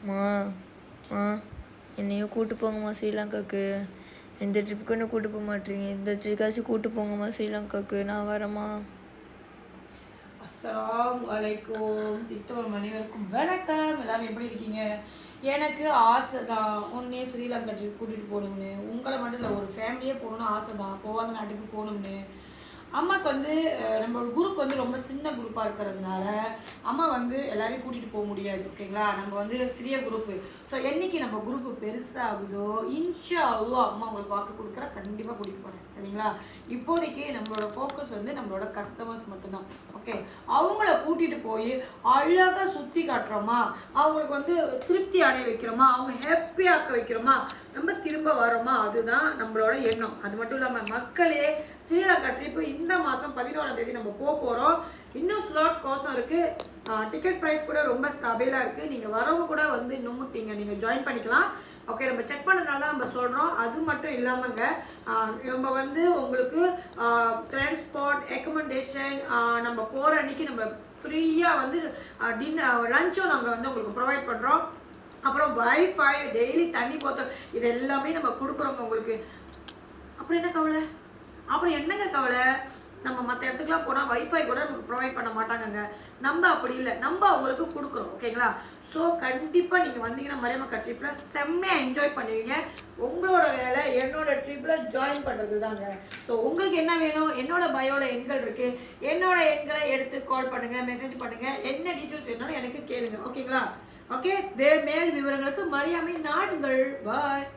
மா மா என்னையும் கூட்டு போங்கம்மா ஸ்ரீலங்காவுக்கு. எந்த ட்ரிப்புக்கு என்ன கூட்டு போக மாட்டீங்க? இந்த ட்ரிக்காச்சும் கூட்டு போங்கம்மா ஸ்ரீலங்காவுக்கு. நான் வரேம்மா. அஸ்ஸலாமு அலைக்கும். திட்டோர் அனைவருக்கும் வணக்கம். எல்லாரும் எப்படி இருக்கீங்க? எனக்கு ஆசை தான் உன்னே ஸ்ரீலங்கா ட்ரிப் கூட்டிகிட்டு போகணும்னு. உங்களை மட்டும் இல்லை, ஒரு ஃபேமிலியே போகணுன்னு ஆசை தான், போகாத நாட்டுக்கு போகணும்னு. அம்மாவுக்கு வந்து நம்மளோட குரூப் வந்து ரொம்ப சின்ன குரூப்பாக இருக்கிறதுனால அம்மா வந்து எல்லாரையும் கூட்டிகிட்டு போக முடியாது. ஓகேங்களா, நம்ம வந்து சிறிய குரூப்பு. ஸோ என்றைக்கு நம்ம குரூப்பு பெருசாகுதோ இன்ஷா அல்லாஹ் அம்மா உங்களுக்கு பார்க்க கொடுக்குறா, கண்டிப்பாக கூட்டிகிட்டு போகிறேன். சரிங்களா, இப்போதைக்கு நம்மளோட ஃபோக்கஸ் வந்து நம்மளோட கஸ்டமர்ஸ் மட்டும்தான். ஓகே, அவங்கள கூட்டிகிட்டு போய் அழகாக சுற்றி காட்டுறோமா, அவங்களுக்கு வந்து திருப்தி அடைய வைக்கிறோமா, அவங்க ஹாப்பியாக்க வைக்கிறோமா, நம்ம திரும்ப வரோமா, அதுதான் நம்மளோட எண்ணம். அது மட்டும் இல்லாமல் மக்களே, ஸ்ரீலங்கா ட்ரிப்பு இந்த மாதம் 11ஆம் தேதி நம்ம போகிறோம். இன்னும் ஸ்லாட் கோசம் இருக்குது. டிக்கெட் ப்ரைஸ் கூட ரொம்ப ஸ்டேபிளாக இருக்குது. நீங்கள் வரவங்க கூட வந்து இன்னும் நீங்கள் ஜாயின் பண்ணிக்கலாம். ஓகே, நம்ம செக் பண்ணதுனால தான் நம்ம சொல்கிறோம். அது மட்டும் இல்லாமங்க, நம்ம வந்து உங்களுக்கு டிரான்ஸ்போர்ட் அக்கமண்டேஷன் நம்ம போகிற அன்றைக்கி நம்ம ஃப்ரீயாக வந்து லஞ்சும் நாங்கள் வந்து உங்களுக்கு ப்ரொவைட் பண்ணுறோம். அப்புறம் வைஃபை, டெய்லி தண்ணி போத்தல், இது எல்லாமே நம்ம கொடுக்குறோங்க உங்களுக்கு. அப்புறம் என்ன கவலை? அப்புறம் என்னங்க கவலை? நம்ம மற்ற இடத்துக்குலாம் போனால் வைஃபை கூட நமக்கு ப்ரொவைட் பண்ண மாட்டாங்கங்க. நம்ம அப்படி இல்லை, நம்ம அவங்களுக்கு கொடுக்குறோம். ஓகேங்களா, ஸோ கண்டிப்பாக நீங்கள் வந்தீங்கன்னா மரியமக்கா ட்ரிப்பில் செம்மையாக என்ஜாய் பண்ணுவீங்க. உங்களோட வேலை என்னோட ட்ரிப்பில் ஜாயின் பண்ணுறது தாங்க. ஸோ உங்களுக்கு என்ன வேணும்? என்னோட பயோட எண்கள் இருக்குது, என்னோட எண்களை எடுத்து கால் பண்ணுங்கள், மெசேஜ் பண்ணுங்கள், என்ன டீட்டெயில்ஸ் வேணாலும் எனக்கு கேளுங்க. ஓகேங்களா? ஓகே, மேல் விவரங்களுக்கு மரியாமை நாடுங்கள். பாய்.